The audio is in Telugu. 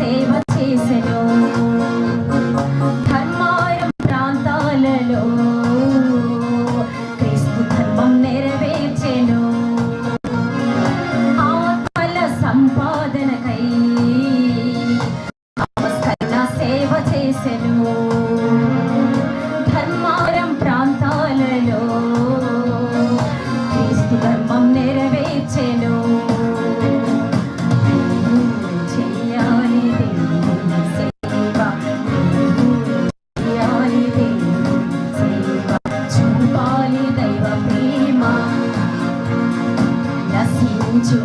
సేవ చేసెను. ధర్మారం ప్రాంతాలలో క్రీస్తు ధర్మం నెరవేర్చెను. ఆత్మల సంపాదనకై సేవ చేసెను. ధర్మారం ప్రాంతాలలో క్రీస్తు ధర్మం నెరవేర్చెను. చెయ్యాలి దేవుని సేవ, చెయ్యాలి దేవుని సేవ, చూపాలి దైవ ప్రేమ, నశించు